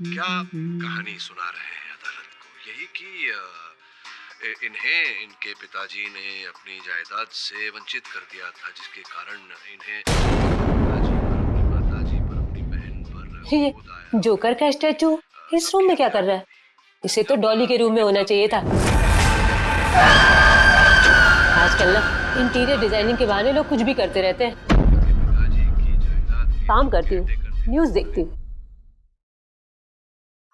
क्या कहानी सुना रहे हैं अदालत को? यही कि इन्हें इनके पिताजी ने अपनी जायदाद से वंचित कर दिया था, जिसके कारण इन्हें अपनी माताजी पर, अपनी बहन पर ये क्रोध आया। जोकर का स्टैचू इस रूम में क्या कर रहा है? इसे तो डॉली के रूम में होना चाहिए था। आजकल ना इंटीरियर डिजाइनिंग के बहाने लोग कुछ भी करते रहते हैं। पिताजी की जायदाद के काम करती हूँ, कहते न्यूज देखती हूँ।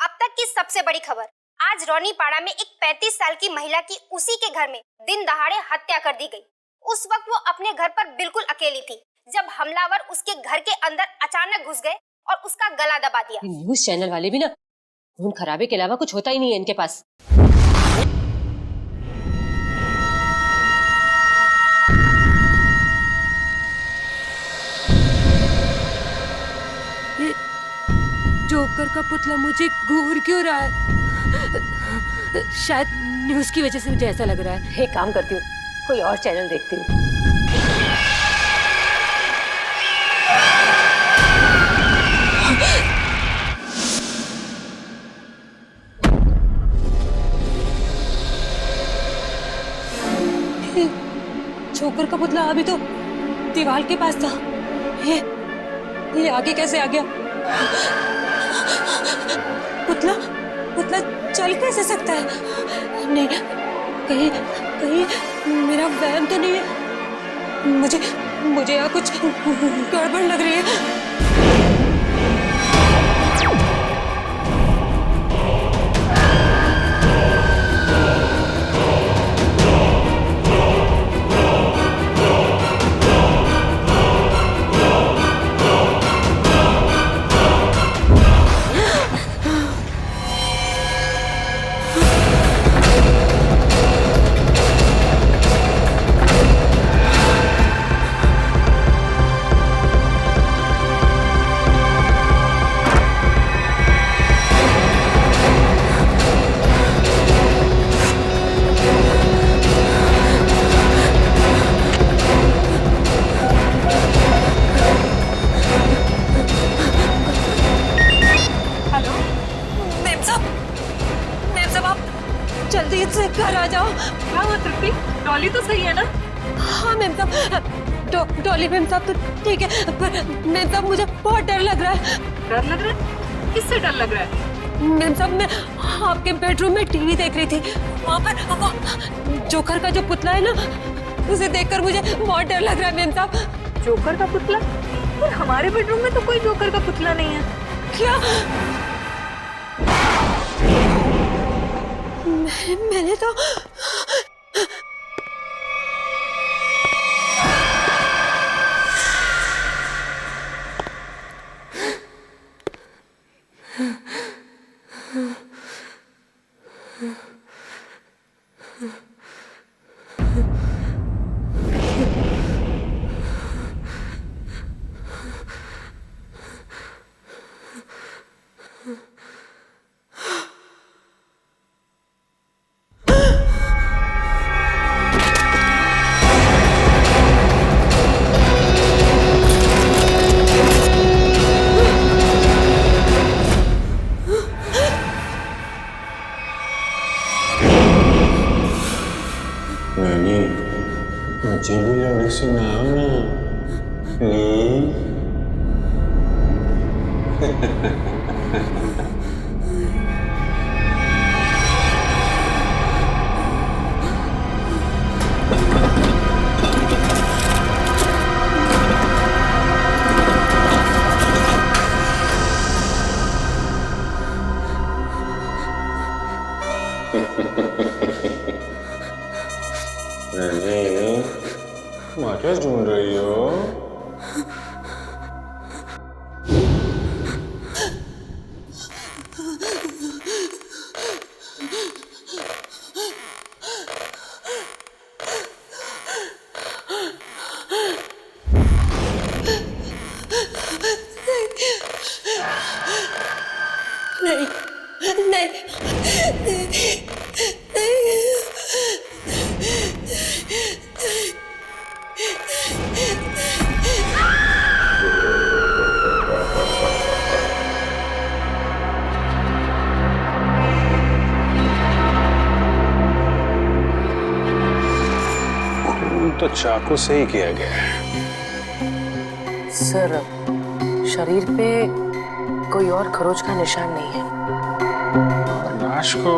अब तक की सबसे बड़ी खबर, आज रौनीपाड़ा में एक 35 साल की महिला की उसी के घर में दिन दहाड़े हत्या कर दी गई। उस वक्त वो अपने घर पर बिल्कुल अकेली थी जब हमलावर उसके घर के अंदर अचानक घुस गए और उसका गला दबा दिया। न्यूज चैनल वाले भी ना खून खराबे के अलावा कुछ होता ही नहीं है इनके पास। ये जोकर का पुतला मुझे घूर क्यों रहा है? शायद न्यूज की वजह से मुझे ऐसा लग रहा है। एक काम करती हूँ, कोई और चैनल देखती हूँ। जोकर का पुतला अभी तो दीवार के पास था। ये आगे कैसे आ गया? पुतला पुतला चल कैसे सकता है? नहीं, कहीं कहीं मेरा वहम तो नहीं है। मुझे यहाँ कुछ गड़बड़ लग रही है। जल्दी से घर आ जाओ। क्या हुआ तृप्ति? डॉली तो सही है ना? हाँ मैम साहब, डॉली मैम साहब तो ठीक है, पर मैम साहब मुझे बहुत डर लग रहा है। डर लग रहा है? किससे डर लग रहा है? मैम साहब, मैं आपके बेडरूम में टीवी देख रही थी, वहाँ पर वो जोकर का जो पुतला है ना, उसे देखकर मुझे बहुत डर लग रहा है मैम साहब। जोकर का पुतला? पर हमारे बेडरूम में तो कोई जोकर का पुतला नहीं है। क्या? मैंने तो मुझे भी लोरी सुनाओ ना प्लीज। क्या ढूंढ रही हो? नहीं नहीं चाकू से ही किया गया है। सर, शरीर पे कोई और खरोच का निशान नहीं है। लाश को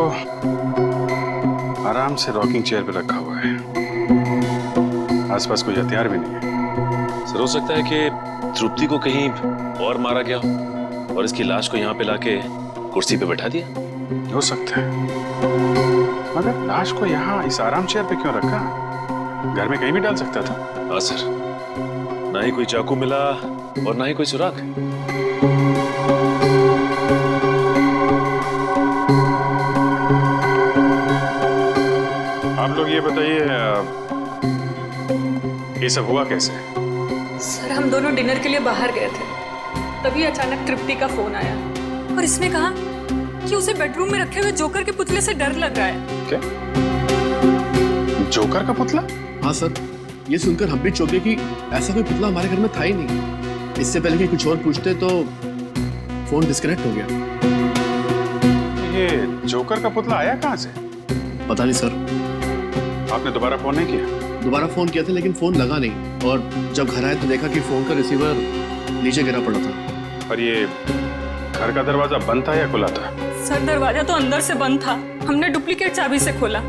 आराम से रॉकिंग चेयर पे रखा हुआ है। आसपास कोई हथियार भी नहीं है। सर, हो सकता है कि तृप्ति को कहीं और मारा गया हो और इसकी लाश को यहाँ पे लाके कुर्सी पे बैठा दिया। हो सकता है, मगर लाश को यहाँ इस आराम चेयर पे क्यों रखा? घर में कहीं भी डाल सकता था। हाँ सर, ना ही कोई चाकू मिला और ना ही कोई सुराग। आप लोग ये बताइए, ये सब हुआ कैसे? सर, हम दोनों डिनर के लिए बाहर गए थे, तभी अचानक तृप्ति का फोन आया और इसने कहा कि उसे बेडरूम में रखे हुए जोकर के पुतले से डर लग रहा है। क्या? जोकर का पुतला? हाँ सर, ये सुनकर हम भी चौंके कि ऐसा कोई पुतला हमारे घर में था ही नहीं। इससे पहले कि कुछ और पूछते तो फोन डिस्कनेक्ट हो गया। ये जोकर का पुतला आया कहाँ से? पता नहीं सर। आपने दोबारा फोन नहीं किया? दोबारा फोन किया था लेकिन फोन लगा नहीं, और जब घर आए तो देखा कि फोन का रिसीवर नीचे गिरा पड़ा था। और ये घर का दरवाजा बंद था या खुला था? सर, दरवाजा तो अंदर से बंद था, हमने डुप्लीकेट चाबी से खोला।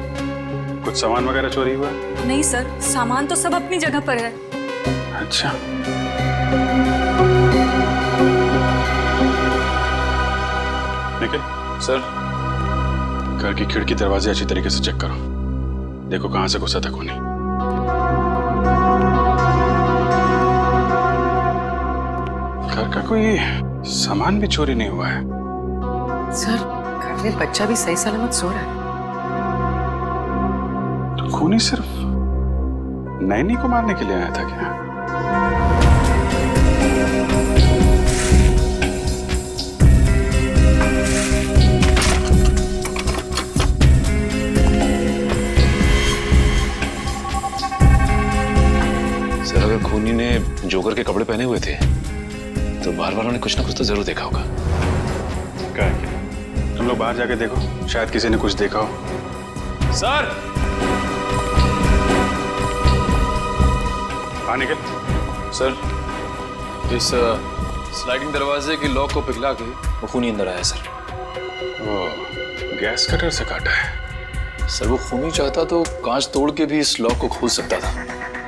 कुछ सामान वगैरह चोरी हुआ? नहीं सर, सामान तो सब अपनी जगह पर है। अच्छा। निखिल सर, घर की खिड़की दरवाजे अच्छी तरीके से चेक करो, देखो कहां से घुसा था खूनी। घर का कोई सामान भी चोरी नहीं हुआ है। सर, घर में बच्चा भी सही सलामत सो रहा है। तो खूनी सिर्फ नैनी को मारने के लिए आया था क्या? सर, अगर खूनी ने जोकर के कपड़े पहने हुए थे तो बाहर वालों ने कुछ ना कुछ तो जरूर देखा होगा। क्या है? तुम लोग बाहर जाके देखो, शायद किसी ने कुछ देखा हो। सर, हाँ निकल। सर, इस स्लाइडिंग दरवाजे की लॉक को पिघला के वो खूनी अंदर आया सर। ओ, गैस कटर से काटा है। सर, वो खूनी चाहता तो कांच तोड़ के भी इस लॉक को खोल सकता था,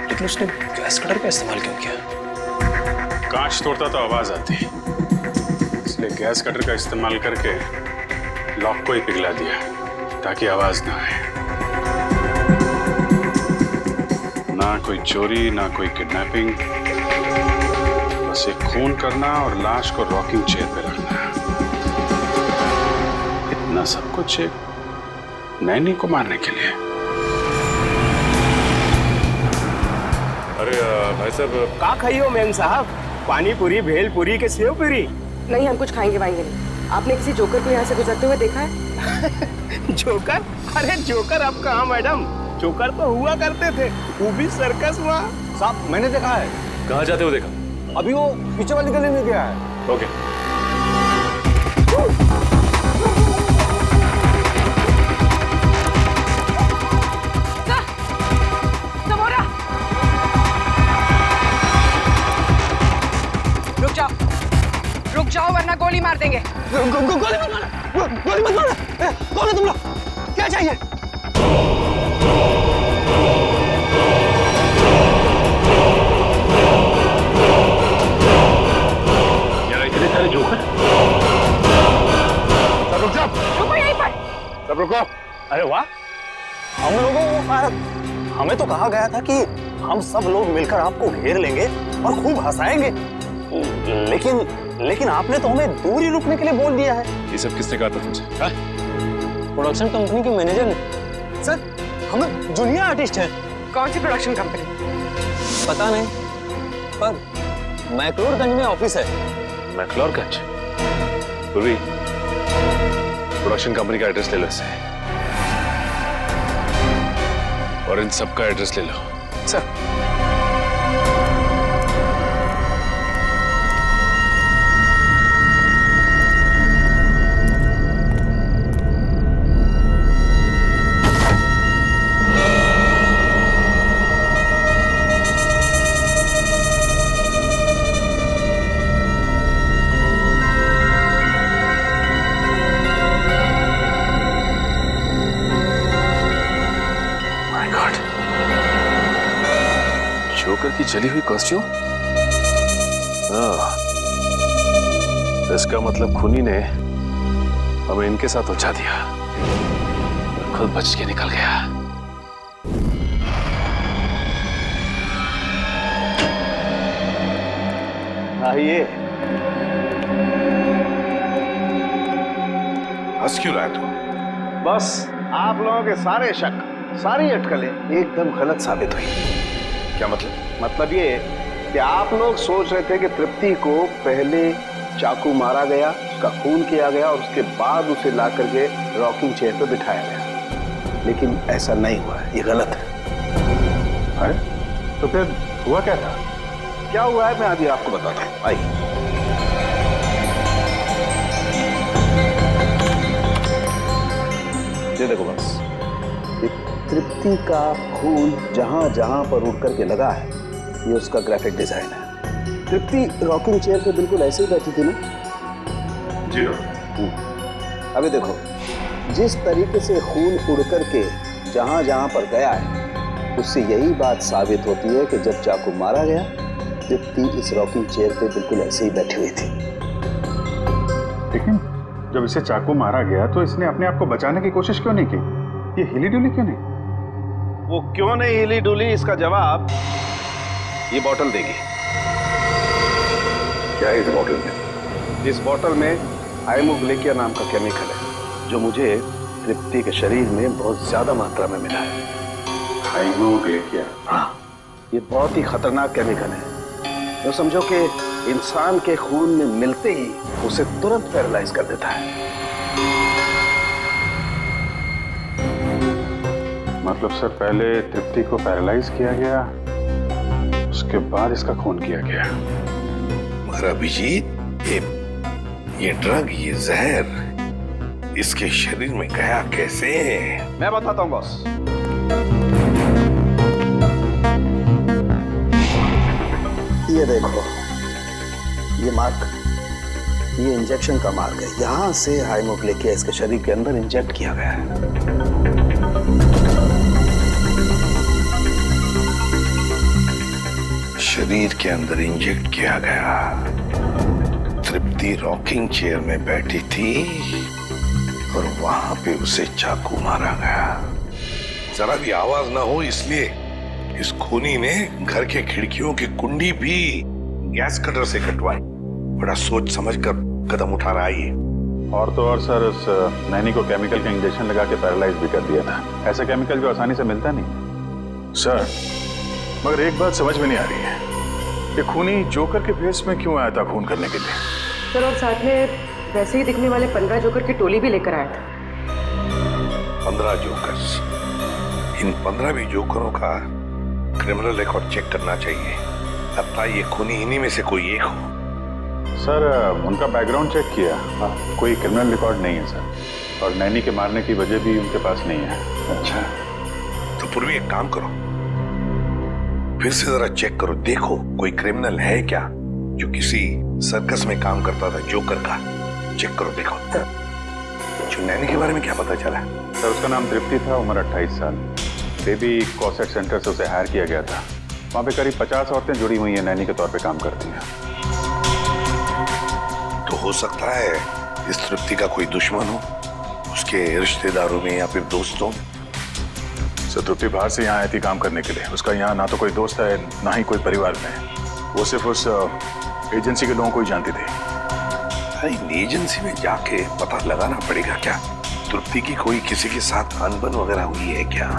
लेकिन उसने गैस कटर का इस्तेमाल क्यों किया? कांच तोड़ता तो आवाज आती, इसलिए गैस कटर का इस्तेमाल करके लॉक को ही पिघला दिया ताकि आवाज ना आए। ना कोई चोरी, ना कोई किडनैपिंग, बस एक खून करना और लाश को रॉकिंग चेयर पे रखना। इतना सब कुछ एक नैनी को मारने के लिए। अरे भाई साहब, का खाइयो मेम साहब? पानी पूरी, भेल पूरी के सेव पूरी? नहीं, हम कुछ खाएंगे वाएंगे नहीं। आपने किसी जोकर को यहाँ से गुजरते हुए देखा है? जोकर? अरे जोकर अब कहाँ मैडम, जोकर तो हुआ करते थे, वो भी सर्कस में। साहब, मैंने देखा है। कहाँ जाते हो देखा? अभी वो पीछे वाली गली में गया है। ओके। रुक जाओ वरना गोली मार देंगे। गोली मत मारो, गोली मत मारो। कौन है तुम लोग? क्या चाहिए? यार इतने सारे जोकर। सब रुक जाओ। रुको यहीं पर। सब रुको। अरे वाह, हम लोगों को हमें तो कहा गया था कि हम सब लोग मिलकर आपको घेर लेंगे और खूब हंसाएंगे, लेकिन आपने तो हमें दूर ही रुकने के लिए बोल दिया है। ये सब किसने कहा था तुमसे? प्रोडक्शन कंपनी के मैनेजर ने। सर, हम जूनियर आर्टिस्ट हैं। कौन सी प्रोडक्शन कंपनी? पता नहीं, पर मैक्लोडगंज में ऑफिस है। मैक्लोडगंज? पूर्वी, प्रोडक्शन कंपनी का एड्रेस ले लो इससे, और इन सबका एड्रेस ले लो। सर, जली हुई कॉस्ट्यूम? हाँ, इसका मतलब खूनी ने हमें इनके साथ उलझा दिया, खुद बच के निकल गया। आइए। हंस क्यों रहा है तू? बस आप लोगों के सारे शक, सारी अटकलें एकदम गलत साबित हुई। क्या मतलब? मतलब ये कि आप लोग सोच रहे थे कि तृप्ति को पहले चाकू मारा गया, उसका खून किया गया और उसके बाद उसे ला करके रॉकिंग चेयर पे बिठाया गया, लेकिन ऐसा नहीं हुआ है, ये गलत है। अरे तो फिर हुआ क्या था? क्या हुआ है मैं अभी आपको बताता हूँ, आइए। ये देखो बस, ये तृप्ति का खून जहां जहां पर उड़ करके लगा है, ये उसका ग्राफिक डिजाइन है। तृप्ति रॉकिंग चेयर पे बिल्कुल ऐसे ही बैठी थी ना? जी। अभी देखो, जिस तरीके से खून उड़ करके जहां जहां पर गया है, उससे यही बात साबित होती है कि जब चाकू मारा गया, तृप्ति इस रॉकिंग चेयर पे बिल्कुल ऐसे ही बैठी हुई थी। लेकिन जब इसे चाकू मारा गया तो इसने अपने आप को बचाने की कोशिश क्यों नहीं की? ये हिली डुली क्यों नहीं? वो क्यों नहीं हिली डुली, इसका जवाब ये बोतल देगी। क्या है इस बोतल में? इस बोतल में हाइमोग्लिकिया नाम का केमिकल है, जो मुझे तृप्ति के शरीर में बहुत ज्यादा मात्रा में मिला है। हाइमोग्लिकिया? हाँ, ये बहुत ही खतरनाक केमिकल है। तो समझो कि इंसान के खून में मिलते ही उसे तुरंत पैरालाइज कर देता है। मतलब सर, पहले तृप्ति को पैरालाइज किया गया, उसके बाद इसका खून किया गया। मगर अभिजीत, ये ड्रग, ये जहर इसके शरीर में गया कैसे? मैं बताता हूँ बॉस। ये देखो, ये मार्क, ये इंजेक्शन का मार्क है। यहां से हाइमोग्लिकिया इसके शरीर के अंदर इंजेक्ट किया गया है। शरीर के अंदर इंजेक्ट किया गया। तृप्ति रॉकिंग चेयर में बैठी थी और वहां पे उसे चाकू मारा गया। जरा भी आवाज ना हो इसलिए इस खूनी ने घर के खिड़कियों की कुंडी भी गैस कटर से कटवाई। बड़ा सोच समझ कर कदम उठा रहा है ये। और तो और सर, उस नैनी को केमिकल का इंजेक्शन लगा के पैरालाइज भी कर दिया था। ऐसा केमिकल जो आसानी से मिलता नहीं। सर, मगर एक बात समझ में नहीं आ रही है, ये खूनी जोकर के भेष में क्यों आया था खून करने के लिए? सर, और साथ में वैसे ही दिखने वाले 15 जोकर की टोली भी लेकर आया था। 15 जोकर्स? इन 15 भी जोकरों का क्रिमिनल रिकॉर्ड चेक करना चाहिए। लगता है ये खूनी इन्हीं में से कोई एक हो। सर, उनका बैकग्राउंड चेक किया, कोई क्रिमिनल रिकॉर्ड नहीं है सर, और नैनी के मारने की वजह भी उनके पास नहीं है। अच्छा, तो पूर्वी एक काम करो, फिर से जरा चेक करो, देखो कोई क्रिमिनल है क्या जो किसी सर्कस में काम करता था जोकर का। चेक करो, देखो। जो नैनी के बारे में क्या पता चला? सर, उसका नाम तृप्ति था, उम्र 28 साल। बेबी कॉसेट सेंटर से उसे हायर किया गया था। वहाँ पे करीब 50 औरतें जुड़ी हुई हैं, नैनी के तौर पे काम करती हैं। तो हो सकता है इस तृप्ति का कोई दुश्मन हो, उसके रिश्तेदारों में या फिर दोस्तों। सर, तृप्ति बाहर से यहाँ आई थी काम करने के लिए। उसका यहाँ ना तो कोई दोस्त है, ना ही कोई परिवार में। वो सिर्फ उस एजेंसी के लोगों को ही जानती थी। इन एजेंसी में जाके पता लगाना पड़ेगा क्या तृप्ति की कोई किसी के साथ अनबन वगैरह हुई है क्या?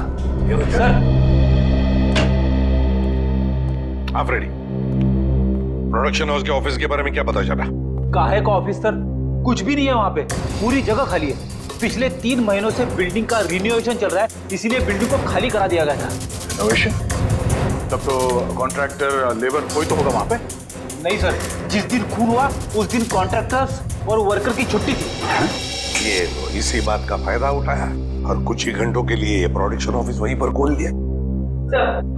सर, आप रेडी? प्रोडक्शन हाउस के ऑफिस के बारे में क्या पता चला? काहे का ऑफिस सर? कुछ भी नहीं है वहाँ पे, पूरी जगह खाली है। पिछले 3 महीनों से बिल्डिंग का रिनोवेशन चल रहा है, इसीलिए बिल्डिंग को खाली करा दिया गया था। रिनोवेशन? तब तो कॉन्ट्रैक्टर, लेबर कोई तो होगा वहाँ पे? नहीं सर, जिस दिन खून हुआ उस दिन कॉन्ट्रैक्टर्स और वर्कर की छुट्टी थी। ये तो इसी बात का फायदा उठाया और कुछ ही घंटों के लिए ये प्रोडक्शन ऑफिस वहीं पर खोल दिया।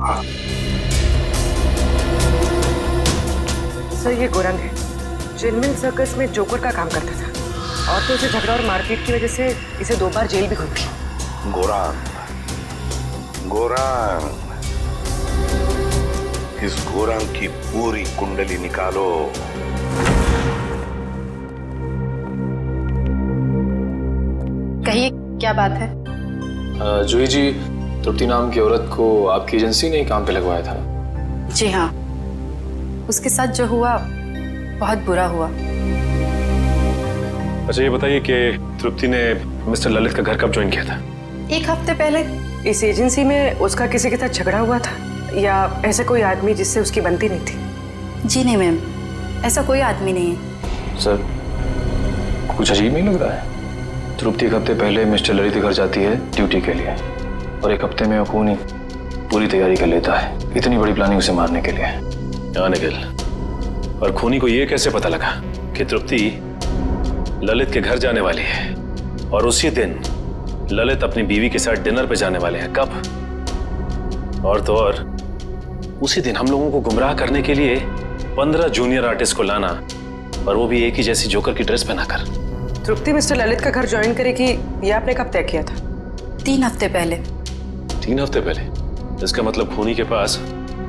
हाँ। सर, ये गोरंग है, जिनमिन सर्कस में जोकर का काम करता था, और तो उसे झगड़ा और मारपीट की वजह से इसे 2 बार जेल भी हुई थी। गोरांग, गोरांग, इस घोरंग की पूरी कुंडली निकालो। कहिए क्या बात है? जूही जी, तृप्ति नाम की औरत को आपकी एजेंसी ने ही काम पे लगवाया था। जी हाँ, उसके साथ जो हुआ बहुत बुरा हुआ। अच्छा ये बताइए कि तृप्ति ने मिस्टर ललित का घर कब ज्वाइन किया था? 1 हफ्ते पहले। इस एजेंसी में उसका किसी के साथ झगड़ा हुआ था या ऐसा कोई आदमी जिससे उसकी बनती नहीं थी? जी नहीं मैम, ऐसा कोई आदमी नहीं है। सर, कुछ अजीब नहीं लग रहा है? तृप्ति 1 हफ्ते पहले मिस्टर ललित के घर जाती है ड्यूटी के लिए और 1 हफ्ते में वो खूनी पूरी तैयारी कर लेता है, इतनी बड़ी प्लानिंग उसे मारने के लिए। हाँ निखिल, और खूनी को ये कैसे पता लगा कि तृप्ति ललित के घर जाने वाली है और उसी दिन ललित अपनी बीवी के साथ डिनर पे जाने वाले हैं? कब? और तो और उसी दिन हम लोगों को गुमराह करने के लिए 15 जूनियर आर्टिस्ट को लाना, और वो भी एक ही जैसी जोकर की ड्रेस पहनाकर। तृप्ति मिस्टर ललित का घर ज्वाइन करेगी, ये आपने कब तय किया था? 3 हफ्ते पहले। 3 हफ्ते पहले? इसका मतलब खूनी के पास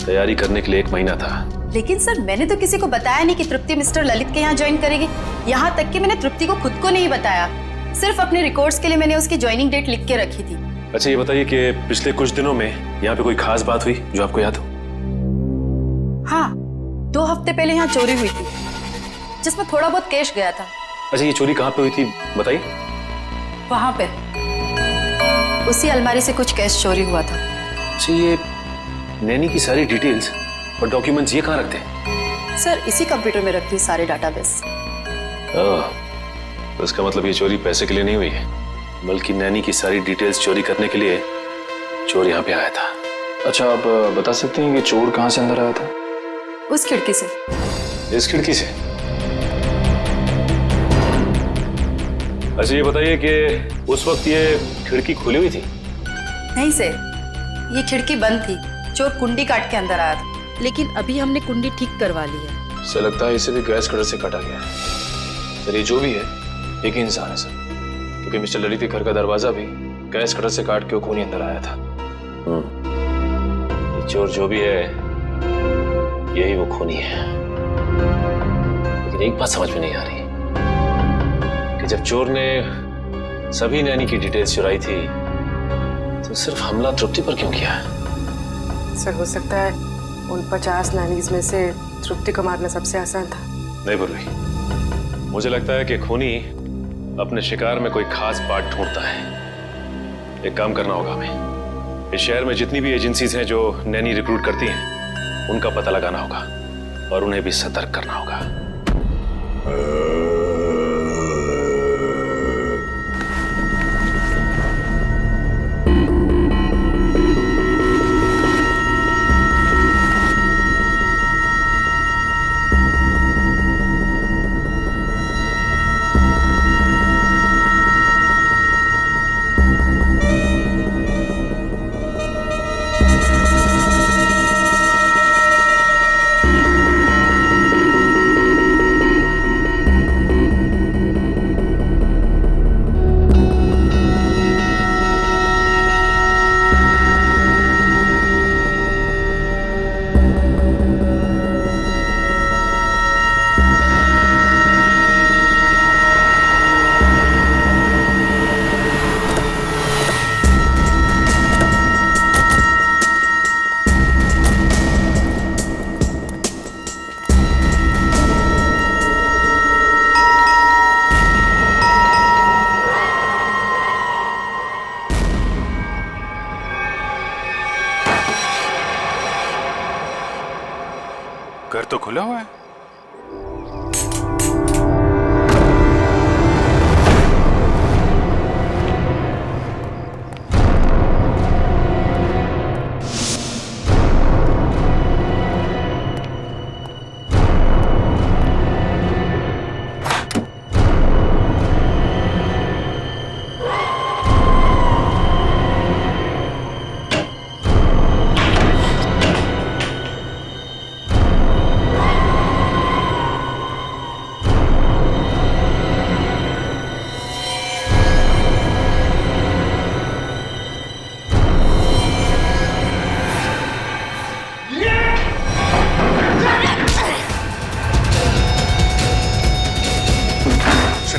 तैयारी करने के लिए 1 महीना था। लेकिन सर, मैंने तो किसी को बताया नहीं कि तृप्ति मिस्टर ललित के यहाँ ज्वाइन करेगी। यहाँ तक कि मैंने तृप्ति को खुद को नहीं बताया, सिर्फ अपने रिकॉर्ड्स के लिए मैंने उसकी ज्वाइनिंग डेट लिख के रखी थी। अच्छा ये बताइए कि पिछले कुछ दिनों में यहाँ पे कोई खास बात हुई जो आपको याद हो? हाँ, 2 हफ्ते पहले यहाँ चोरी हुई थी जिसमें थोड़ा बहुत कैश गया था। अच्छा ये चोरी कहाँ पे हुई थी बताइए? वहां पे उसी अलमारी से कुछ कैश चोरी हुआ था। अच्छा ये नैनी की सारी डिटेल्स और डॉक्यूमेंट्स ये कहाँ रखते हैं? सर, इसी कंप्यूटर में रखती सारे डाटाबेस। तो इसका मतलब ये चोरी पैसे के लिए नहीं हुई है, बल्कि नैनी की सारी डिटेल्स चोरी करने के लिए चोर यहाँ पे आया था। अच्छा, आप बता सकते हैं कि चोर कहाँ से अंदर आया था? उस खिड़की से। इस खिड़की से? अच्छा ये बताइए कि उस वक्त ये खिड़की खुली हुई थी? नहीं सर, ये खिड़की बंद थी। चोर कुंडी काट के अंदर आया था, लेकिन अभी हमने कुंडी ठीक करवा ली है। सर, लगता है इसे भी गैस कटर से काटा गया है। सर, ये जो भी है एक ही इंसान है सर, क्योंकि मिस्टर ललित के घर का दरवाजा भी गैस कटर से काट के वो खूनी अंदर आया था। ये चोर जो भी है यही वो खूनी है। लेकिन एक बात समझ में नहीं आ रही कि जब चोर ने सभी नैनी की डिटेल्स चुराई थी तो सिर्फ हमला तृप्ति पर क्यों किया? सर, हो सकता है उन 50 नानीज में से तृप्ति को मारना सबसे आसान था। नहीं पूर्वी, मुझे लगता है कि खूनी अपने शिकार में कोई खास बात ढूंढता है। एक काम करना होगा हमें, इस शहर में जितनी भी एजेंसीज हैं जो नैनी रिक्रूट करती हैं उनका पता लगाना होगा और उन्हें भी सतर्क करना होगा।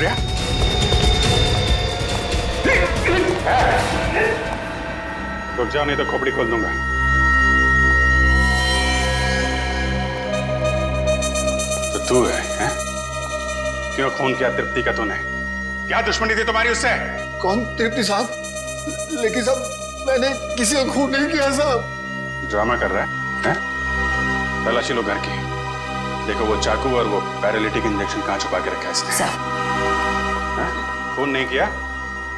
रहा? रुक जाओ नहीं तो खोपड़ी खोल दूंगा। तो तू है? क्यों खून किया तृप्ति का तूने? क्या दुश्मनी थी तुम्हारी उससे? कौन तृप्ति साहब? लेकिन साहब मैंने किसी का खून नहीं किया साहब। ड्रामा कर रहा है? तलाशी लो घर की। देखो वो चाकू और वो पैरालिटिक इंजेक्शन कहाँ छुपा के रखा है इसने? खून नहीं किया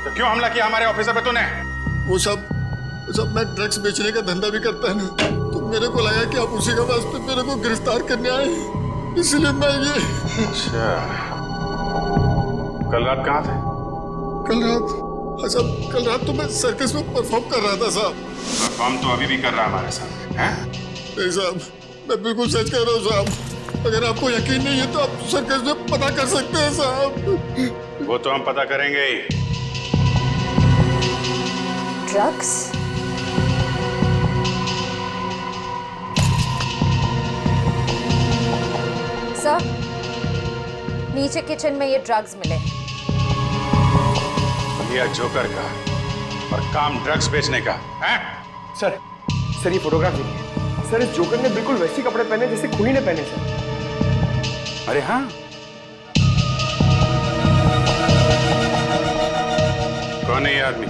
तो क्यों हमला किया हमारे ऑफिसर पे तूने? वो सब मैं ड्रग्स बेचने का धंधा भी करता है ना, तो मेरे को लगा कि आप उसी के वास्ते मेरे को गिरफ्तार करने आए, इसलिए मैं ये। अच्छा, कल रात कहाँ थे? कल रात तो मैं सर्कस में परफॉर्म कर रहा था साहब। परफॉर्म तो अभी भी कर रहा है हमारे साथ, हैं? नहीं साहब, मैं बिल्कुल सच कह रहा हूँ साहब। अगर आपको यकीन नहीं है तो आप सर्कस में पता कर सकते हैं साहब। वो तो हम पता करेंगे ही। ड्रग्स? सर, नीचे किचन में ये ड्रग्स मिले। ये जोकर का और काम ड्रग्स बेचने का है? सर ये फोटोग्राफ देखिए सर, इस जोकर ने बिल्कुल वैसे कपड़े पहने जैसे खूनी ने पहने सर। अरे हाँ, कौन है ये आदमी?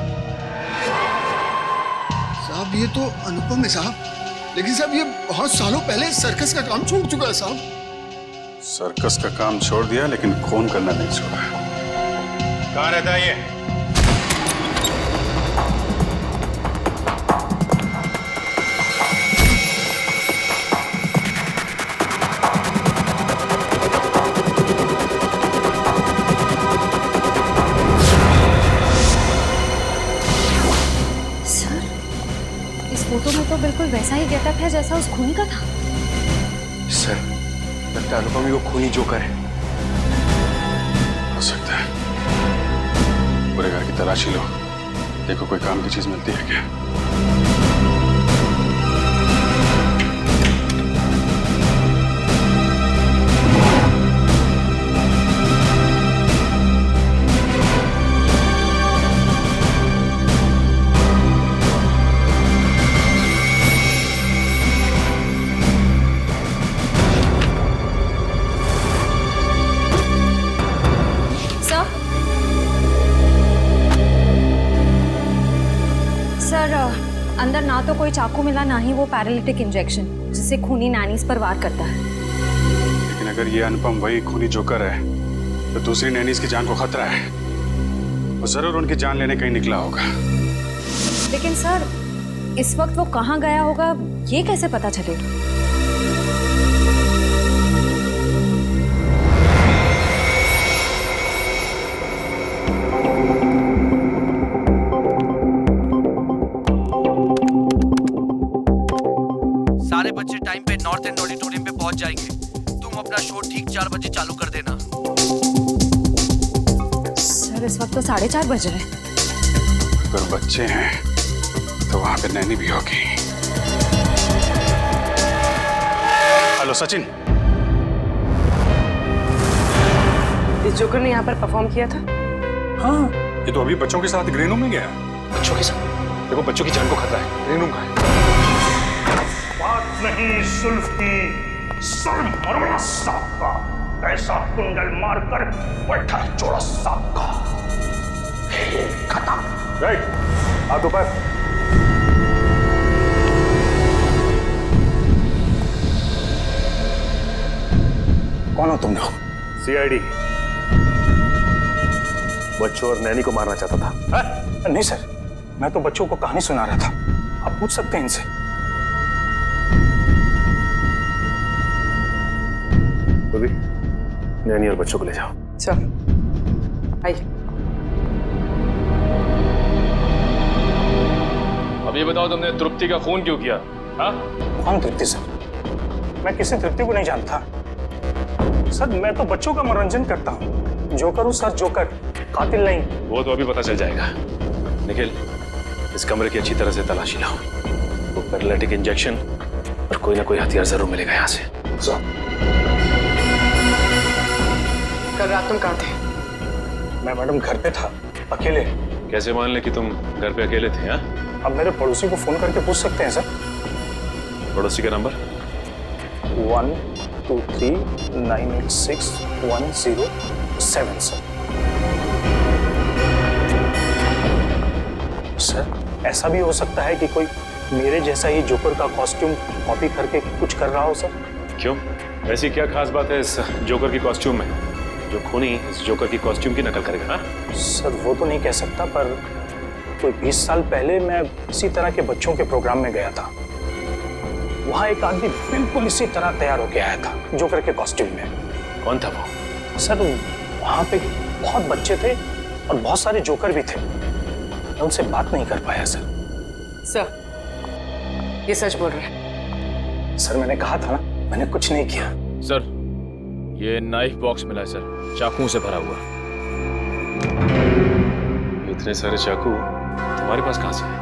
साहब ये तो अनुपम है साहब, लेकिन साहब ये बहुत सालों पहले सर्कस का काम छोड़ चुका है साहब। सर्कस का काम छोड़ दिया लेकिन खून करना नहीं छोड़ा। कहाँ रहता है ये? फोटो में तो बिल्कुल वैसा ही गेटअप है जैसा उस खूनी का था। सर, लगता है अनुपम ही वो खूनी जोकर है। हो सकता है। पूरे घर की तलाशी लो, देखो कोई काम की चीज मिलती है क्या? अंदर ना तो कोई चाकू मिला, ना ही वो पैरालिटिक इंजेक्शन जिससे खूनी नैनीज पर वार करता है। लेकिन अगर ये अनुपम वही खूनी जोकर है तो दूसरी नैनीज की जान को खतरा है। वो जरूर उनकी जान लेने कहीं निकला होगा। लेकिन सर, इस वक्त वो कहाँ गया होगा ये कैसे पता चलेगा? सारे बच्चे टाइम पे नॉर्थ एंड ऑडिटोरियम पे पहुंच जाएंगे। तुम अपना शो ठीक 4 बजे चालू कर देना। सर, इस वक्त तो 4:30 बज रहे हैं। अगर बच्चे हैं तो वहां पे नैनी भी होगी। हेलो सचिन, इस जोकर ने यहाँ पर परफॉर्म किया था? हाँ, ये तो अभी बच्चों के साथ ग्रीन रूम में गया। बच्चों के साथ? देखो बच्चों की जान को खतरा है। ग्रीन रूम का है। बात नहीं सुल्फ की, सर मरोड़ा सांप का, ऐसा कुंडल मारकर बैठा चोड़ा सांप का। खत्म। राइट, हाथ ऊपर। कौन हो तुम लोग? सीआईडी। बच्चों और नैनी को मारना चाहता था। नहीं सर, मैं तो बच्चों को कहानी सुना रहा था। आप पूछ सकते हैं इनसे। अभी नैनी और बच्चों को ले जाओ। चल आइए। अब ये बताओ, तुमने तृप्ति का खून क्यों किया? हाँ? कौन तृप्ति सर? मैं किसी तृप्ति को नहीं जानता सर। मैं तो बच्चों का मनोरंजन करता हूँ। जोकर हूँ सर, जोकर, कातिल नहीं। वो तो अभी पता चल जाएगा। निखिल, इस कमरे की अच्छी तरह से तलाशी लाओ। वो पैरालिटिक इंजेक्शन और कोई ना कोई हथियार जरूर मिलेगा यहाँ से। कल रात तुम कहाँ थे? मैं मैडम घर पे था, अकेले। कैसे मान ले कि तुम घर पे अकेले थे? हाँ, अब मेरे पड़ोसी को फोन करके पूछ सकते हैं सर। पड़ोसी का नंबर? 123986107 सर। ऐसा भी हो सकता है कि कोई मेरे जैसा ही जोकर का कॉस्ट्यूम कॉपी करके कुछ कर रहा हो सर। क्यों? ऐसी क्या खास बात है इस जोकर की कॉस्ट्यूम में जो खूनी इस जोकर की कॉस्ट्यूम की नकल करेगा? हाँ? सर वो तो नहीं कह सकता, पर कोई 20 साल पहले मैं इसी तरह के बच्चों के प्रोग्राम में गया था। वहां एक आदमी बिल्कुल इसी तरह तैयार होकर आया था, जोकर के कॉस्ट्यूम में। कौन था वो? सर वहां पे बहुत बच्चे थे और बहुत सारे जोकर भी थे। मैं उनसे बात नहीं कर पाया सर। सर, ये सच बोल रहा है? सर मैंने कहा था ना, मैंने कुछ नहीं किया। सर, ये नाइफ बॉक्स मिला है सर, चाकुओं से भरा हुआ। इतने सारे चाकू तुम्हारे पास कहां से है?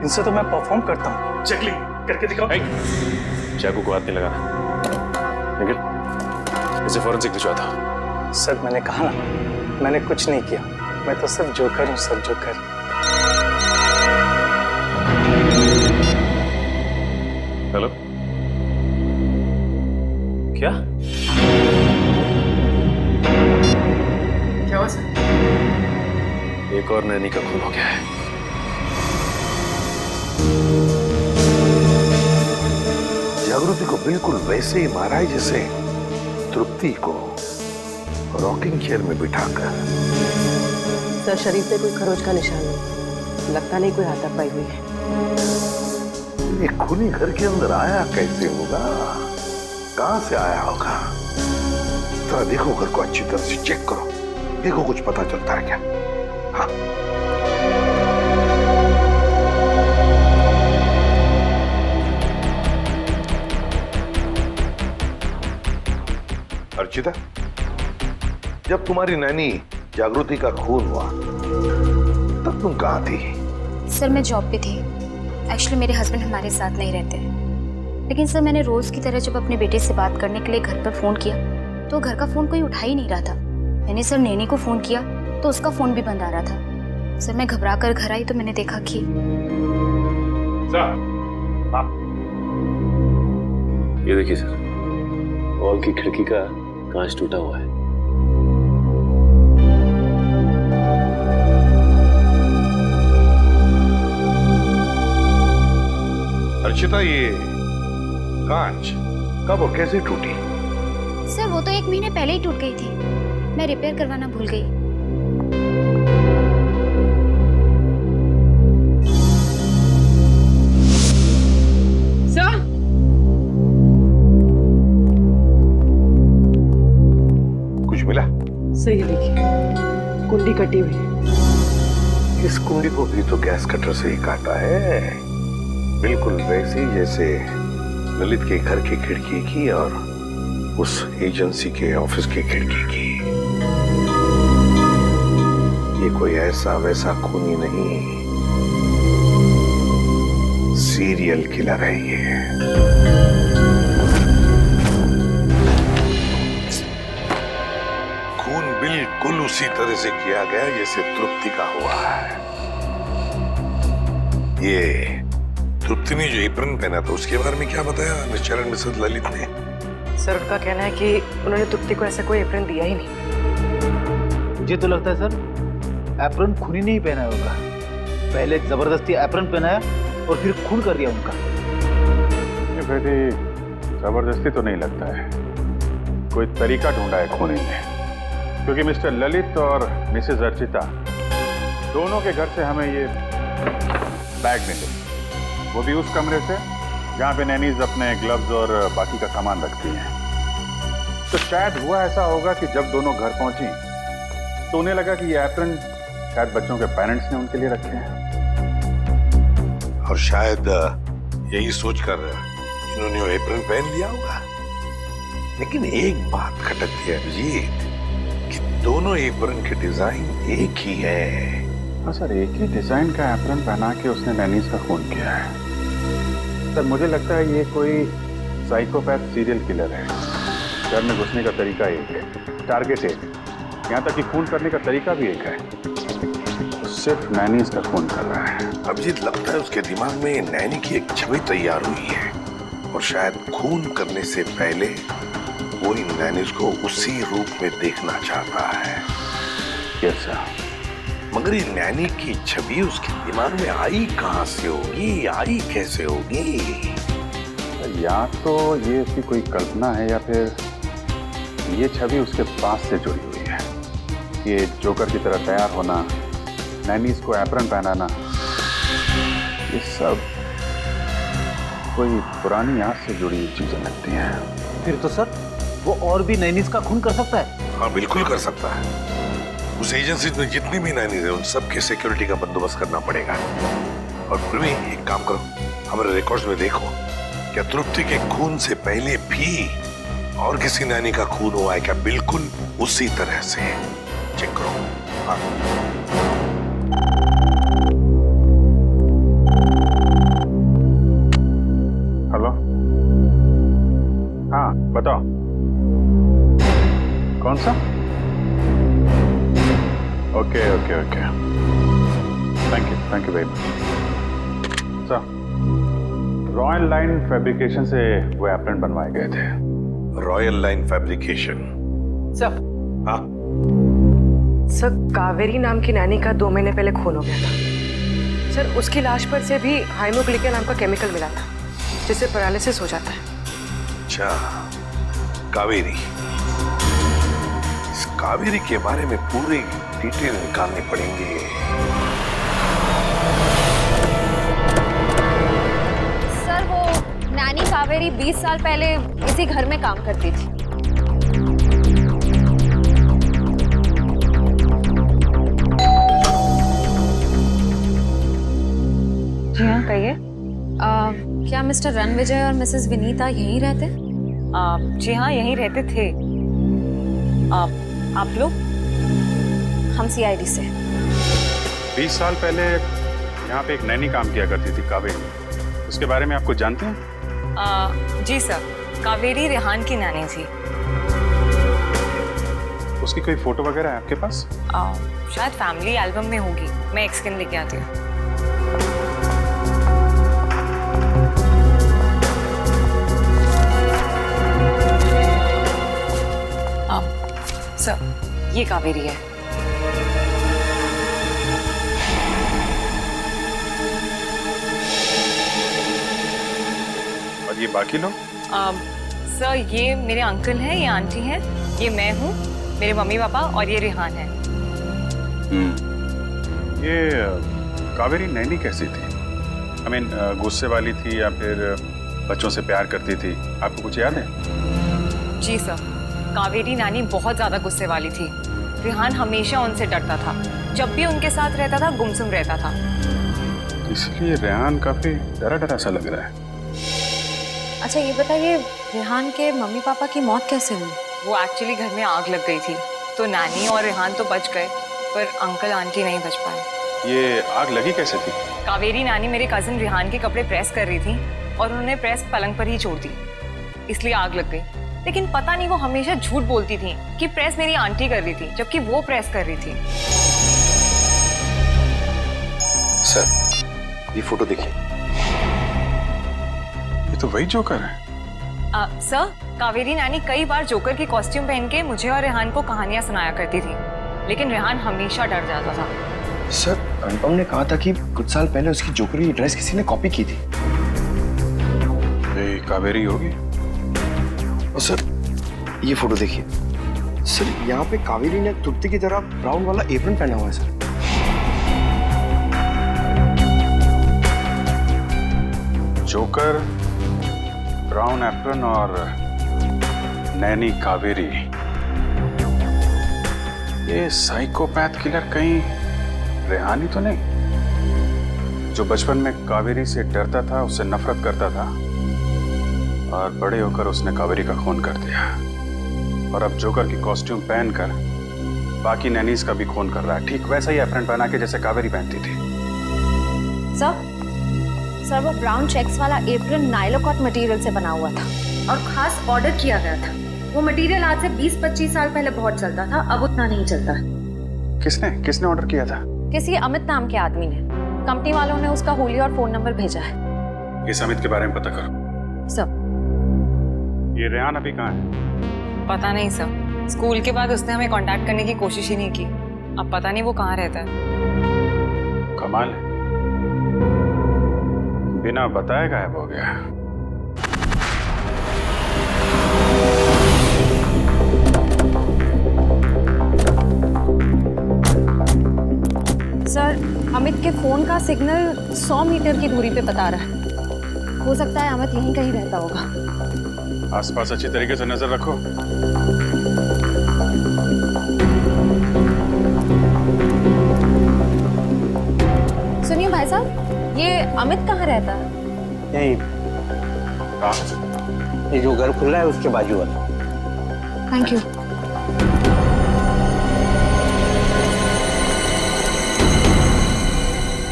इनसे तो मैं परफॉर्म करता हूँ। चेकलिंग करके दिखाओ। चाकू को हाथ नहीं लगाना, निकल। इसे फॉरेंसिक भिजवा दो। सर मैंने कहा ना, मैंने कुछ नहीं किया। मैं तो सिर्फ जोकर हूँ सर, जोकर। हेलो, क्या हुआ सर? एक और नैनी का खून हो गया है। जागृति को बिल्कुल वैसे ही मारा है जैसे तृप्ति को रॉकिंग चेयर में बिठाकर। सर, शरीर पे कोई खरोच का निशान नहीं, लगता नहीं कोई हाथापाई हुई है। ये खूनी घर के अंदर आया कैसे होगा? कहां से आया होगा? तो देखो घर को अच्छी तरह से चेक करो, देखो कुछ पता चलता है क्या? हाँ। अर्चिता, जब तुम्हारी नैनी जागृति का खून हुआ तब तुम कहां थी? सर मैं जॉब पे थी। एक्चुअली मेरे हस्बैंड हमारे साथ नहीं रहते, लेकिन सर मैंने रोज की तरह जब अपने बेटे से बात करने के लिए घर पर फोन किया तो घर का फोन कोई उठा ही नहीं रहा था। मैंने सर नैनी को फोन किया तो उसका फोन भी बंद आ रहा था। सर मैं घबरा कर घर आई तो मैंने देखा कि ये देखिए सर, हॉल की खिड़की का कांच टूटा हुआ है। अर्चिता, ये कांच कब और कैसे टूटी? सर वो तो 1 महीने पहले ही टूट गई थी, मैं रिपेयर करवाना भूल गई। सर, कुछ मिला? सही देखिए, कुंडी कटी हुई है। इस कुंडी को भी तो गैस कटर से ही काटा है, बिल्कुल वैसे ही जैसे ललित के घर की खिड़की की और उस एजेंसी के ऑफिस की खिड़की की। ये कोई ऐसा वैसा खूनी नहीं, सीरियल किलर है ये। खून बिल्कुल उसी तरह से किया गया जैसे तृप्ति का हुआ है। ये तृप्ति ने जो एप्रन पहना था उसके बारे में क्या बताया मिस्टर एंड मिसेस ललित ने? सर, उनका कहना है कि उन्होंने तृप्ति को ऐसा कोई एप्रन दिया ही नहीं। मुझे तो लगता है सर एप्रन खूनी ने ही पहना होगा। पहले जबरदस्ती एप्रन पहनाया और फिर खून कर दिया उनका। ये बेटी जबरदस्ती तो नहीं लगता है, कोई तरीका ढूंढा है खूनी ने, क्योंकि मिस्टर ललित और मिसेस अर्चिता दोनों के घर से हमें ये बैग मिले, वो भी उस कमरे से जहाँ पे नैनीज अपने ग्लव्स और बाकी का सामान रखती हैं। तो शायद हुआ ऐसा होगा कि जब दोनों घर पहुंची तो उन्हें लगा कि ये एप्रन शायद बच्चों के पेरेंट्स ने उनके लिए रखे हैं, और शायद यही सोचकर इन्होंने वो एप्रन पहन लिया होगा। लेकिन एक बात खटकती है अभिजीत कि दोनों एप्रन के डिजाइन एक ही है। हाँ सर, एक ही डिजाइन का एप्रन पहना के उसने नैनीज का खून किया है। सर मुझे लगता है ये कोई साइकोपैथ सीरियल किलर है। घर में घुसने का तरीका एक है, टारगेटेड, यहाँ तक कि खून करने का तरीका भी एक है, सिर्फ नैनीज का खून कर रहा है। अभिजीत, लगता है उसके दिमाग में नैनी की एक छवि तैयार हुई है और शायद खून करने से पहले वो इन नैनीज को उसी रूप में देखना चाहता है। Yes sir. मगर ये नैनी की छवि उसके दिमाग में आई कहां से होगी, आई कैसे होगी? या तो ये उसकी कोई कल्पना है या फिर ये छवि उसके पास से जुड़ी हुई है। ये जोकर की तरह तैयार होना, नैनीज को एप्रन पहनाना, ये सब कोई पुरानी याद से जुड़ी हुई चीजें लगती हैं। फिर तो सर वो और भी नैनीज का खून कर सकता है। हाँ, बिल्कुल कर सकता है। उस एजेंसी में जितनी भी नैनीज है उन सबके सिक्योरिटी का बंदोबस्त करना पड़ेगा। और फिर भी एक काम करो, हमारे रिकॉर्ड्स में देखो, क्या तृप्ति के खून से पहले भी और किसी नैनी का खून हुआ है क्या? बिल्कुल उसी तरह से चेक करो। हाँ। हेलो, हाँ बताओ, कौन सा? Okay okay okay, thank you very much sir. Royal line fabrication से वो एप्रन बनवाए गए थे। Royal line fabrication? सर। हाँ सर, कावेरी नाम की नैनी का 2 महीने पहले खून हो गया था सर। उसकी लाश पर से भी हाइमोग्लिका नाम का केमिकल मिला था जिससे पैरालिसिस हो जाता है। अच्छा, कावेरी। इस कावेरी के बारे में पूरी डिटेल निकालनी पड़ेंगे। सर, वो नानी कावेरी 20 साल पहले इसी घर में काम करती थी। जी हाँ, कहिए। क्या मिस्टर रणविजय और मिसेस विनीता यहीं रहते? जी हाँ, यहीं रहते थे। आप लोग? हम सीआईडी से। 20 साल पहले यहाँ पे एक नैनी काम किया करती थी, कावेरी। उसके बारे में आप कुछ जानते हैं? जी सर, कावेरी रेहान की नैनी थी। उसकी कोई फोटो वगैरह है आपके पास? शायद फैमिली एल्बम में होगी, मैं एक स्कैन लेके आती हूँ। सर, ये कावेरी है। और ये बाकी लोग? सर, ये मेरे अंकल हैं, ये आंटी हैं, ये मैं हूँ, मेरे मम्मी पापा और ये रेहान है। ये कावेरी नैनी कैसी थी? I mean, गुस्से वाली थी या फिर बच्चों से प्यार करती थी? आपको कुछ याद है? जी सर, कावेरी नानी बहुत ज्यादा गुस्से वाली थी। रेहान हमेशा उनसे डरता था, जब भी उनके साथ रहता था गुमसुम रहता था। इसलिए रेहान काफी डरा डरा सा लग रहा है। अच्छा, ये बताइए, रेहान के मम्मी पापा की मौत कैसे हुई? वो एक्चुअली घर में आग लग गई थी, तो नानी और रेहान तो बच गए, पर अंकल आंटी नहीं बच पाए। ये आग लगी कैसे थी? कावेरी नानी मेरे कजिन रेहान के कपड़े प्रेस कर रही थी और उन्होंने प्रेस पलंग पर ही छोड़ दी, इसलिए आग लग गई। लेकिन पता नहीं वो हमेशा झूठ बोलती थी कि प्रेस मेरी आंटी कर रही थी, जबकि वो प्रेस कर रही थी। सर, ये फोटो देखिए। ये तो वही जोकर है। सर, कावेरी नानी कई बार जोकर की कॉस्ट्यूम पहन के मुझे और रेहान को कहानियां सुनाया करती थी, लेकिन रेहान हमेशा डर जाता था। सर, अनुपम ने कहा था कि कुछ साल पहले उसकी जोकर की ड्रेस किसी ने कॉपी की थी। ये कावेरी होगी। और सर, ये फोटो देखिए। सर, यहाँ पे कावेरी ने तृप्ति की तरह ब्राउन वाला एप्रन पहना हुआ है सर। जोकर, ब्राउन एप्रन और नैनी कावेरी। ये साइकोपैथ किलर कहीं रेहानी तो नहीं, जो बचपन में कावेरी से डरता था, उससे नफरत करता था और बड़े होकर उसने कावेरी का खून कर दिया, और अब जोकर की कॉस्ट्यूम पहनकर बाकी नैनीज का भी खून कर रहा है, ठीक वैसा ही एप्रन पहना के जैसे कावेरी पहनती थी। सर, वो ब्राउन चेक्स वाला एप्रन नाइलोकॉट मटेरियल से बना हुआ था और खास ऑर्डर किया गया था। वो मटेरियल आज से 20-25 साल पहले बहुत चलता था, अब उतना नहीं चलता। किसने ऑर्डर किया था? किसी अमित नाम के आदमी ने। कंपनी वालों ने उसका होली और फोन नंबर भेजा है। इस अमित के बारे में पता करो। सब। ये रेहान अभी कहाँ है? पता नहीं सर, स्कूल के बाद उसने हमें कांटेक्ट करने की कोशिश ही नहीं की। अब पता नहीं वो कहाँ रहता है। कमाल है, बिना बताए गायब हो गया। सर, अमित के फोन का सिग्नल 100 मीटर की दूरी पे बता रहा है। हो सकता है अमित यहीं कहीं रहता होगा। आसपास अच्छी तरीके से नजर रखो। सुनिए भाई साहब, ये अमित कहाँ रहता है? यही, ये जो घर खुल रहा है उसके बाजू वाला। Thank you.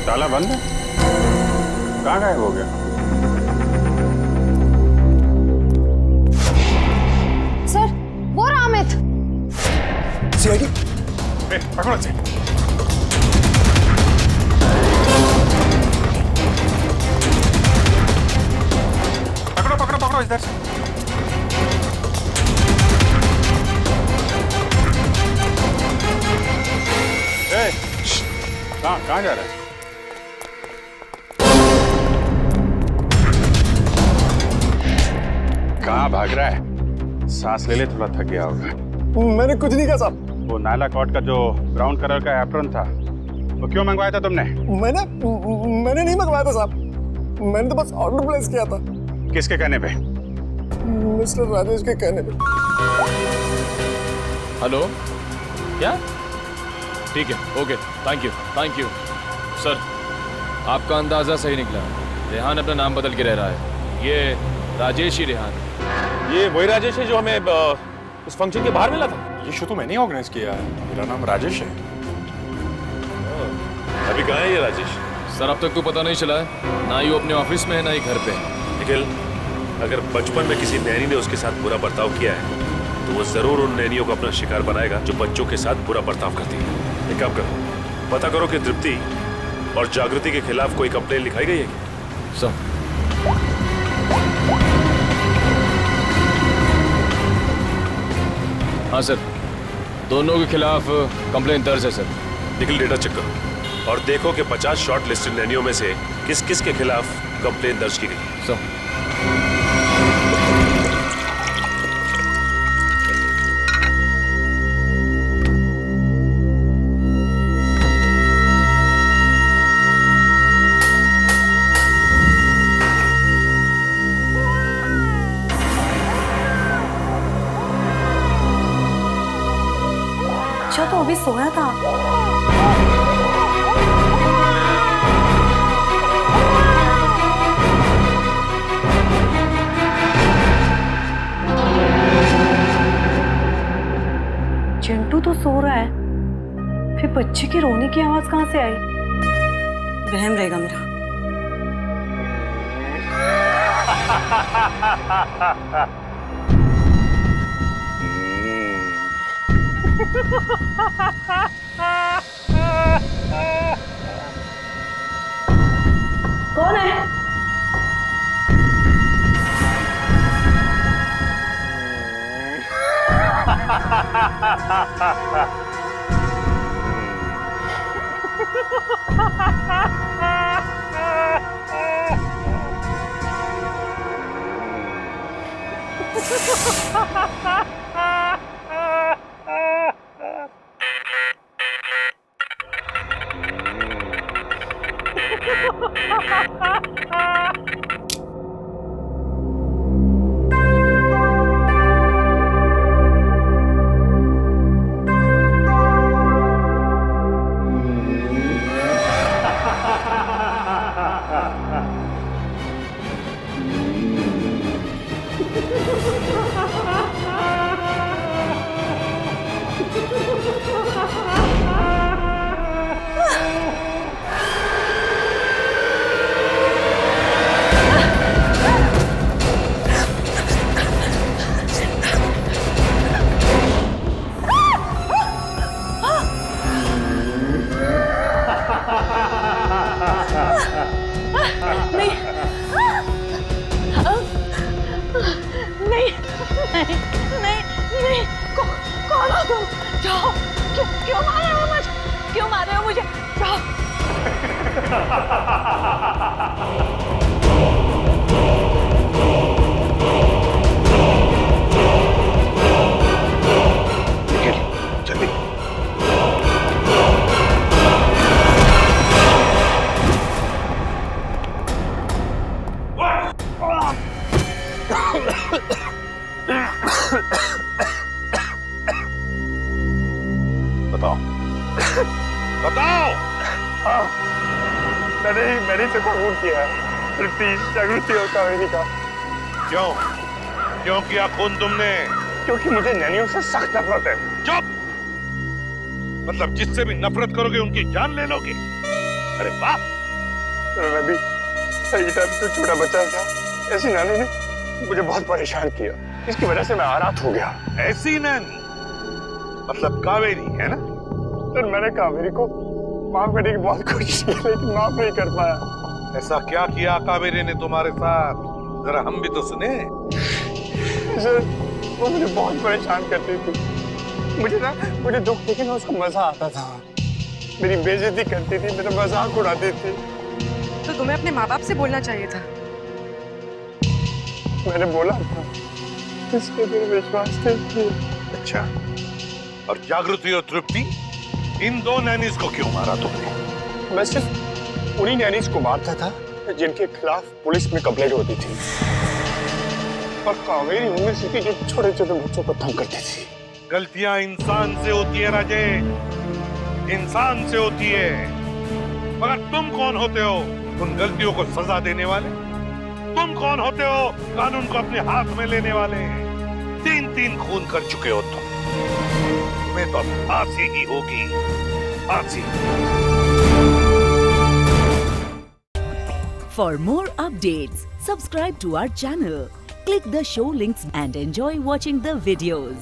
ताला बंद है? कहाँ गायब हो गया? सर, वो रहा अमित। सीआईडी, पकड़ो इसे। पकड़ो इधर से। कहाँ जा रहा है? कहाँ भाग रहा है? सांस ले ले, थोड़ा थक गया होगा। मैंने कुछ नहीं कहा साहब। वो नाला कोट का जो ब्राउन कलर का एप्रन था, वो क्यों मंगवाया था तुमने? मैंने नहीं मंगवाया था साहब, मैंने तो बस ऑर्डर प्लेस किया था। किसके कहने पे? मिस्टर राजेश के कहने पे। हेलो, क्या? ठीक है, ओके, थैंक यू सर। आपका अंदाजा सही निकला। रेहान अपना नाम बदल के रह रहा है। ये राजेश ही रेहान है। ये वही राजेश है जो हमें उस फंक्शन के बाहर मिला था। ये शो तो मैंने ऑर्गेनाइज किया है, मेरा नाम राजेश है। अभी कहाँ है ये राजेश? सर, अब तक तो पता नहीं चला है, ना ही वो अपने ऑफिस में है ना ही घर पे है। निखिल, अगर बचपन में किसी नैनी ने उसके साथ बुरा बर्ताव किया है तो वो जरूर उन नैनियों को अपना शिकार बनाएगा जो बच्चों के साथ बुरा बर्ताव करती है। एक काम करो, पता करो कि तृप्ति और जागृति के खिलाफ कोई कंप्लेन लिखाई गई है क्या? सर, हाँ सर, दोनों के खिलाफ कंप्लेन दर्ज है सर। निखिल, डेटा चेक करो और देखो कि 50 शॉर्ट लिस्टेड नैनियों में से किस किस के खिलाफ कंप्लेन दर्ज की गई। सर, अच्छा, तो अभी सोया था। चिंटू तो सो रहा है, फिर बच्चे के रोने की आवाज कहाँ से आई? वहम रहेगा मेरा। कौन है? नहीं नहीं नहीं नहीं नहीं कौन हो तुम? जाओ। क्यों मार रहे हो मुझे? क्यों मार रहे हो मुझे? जाओ। जल्दी। बताओ बताओ। मैंने से खून किया है। तृप्ति, जागृति और कावेरी का। क्यों क्यों किया खून तुमने? क्योंकि मुझे नैनियों से सख्त नफरत है। चुप। मतलब जिससे भी नफरत करोगे उनकी जान ले लोगे? अरे वाह। मैं भी सही टाइम तो छोटा बच्चा था, ऐसी नानी ने मुझे बहुत परेशान किया, इसकी वजह से मैं आरात हो गया। ऐसी नानी मतलब कावेरी है ना? सर मैंने कावेरी को माफ करने की बहुत कोशिश की लेकिन माफ नहीं कर पाया। ऐसा क्या किया कावेरी ने तुम्हारे साथ? जरा हम भी तो सुने। सर वो मुझे बहुत परेशान करती थी। मुझे दुख देखे ना उसको मजा आता था। मेरी बेइज्जती करती थी, मेरा मजाक उड़ाती थी। तो तुम्हें अपने माँ बाप से बोलना चाहिए था। मैंने बोला था, इसके मेरे विश्वास नहीं किया। अच्छा, और जागृति और तृप्ति, इन दो नैनीज को क्यों मारा तुमने? मैं सिर्फ उन्हीं नैनीज को मारता था जिनके खिलाफ पुलिस में कंप्लेंट होती थी, और कावेरी उनमें से थी जो छोटे छोटे बच्चों को तंग करती थी। गलतियां इंसान से होती है राजेश, इंसान से होती है। मगर तुम कौन होते हो उन गलतियों को सजा देने वाले? तुम कौन होते हो कानून को अपने हाथ में लेने वाले? 3 खून कर चुके हो तुम, तुम्हें तो फांसी ही होगी, फांसी। For more updates, subscribe to our channel, click the show links and enjoy watching the videos.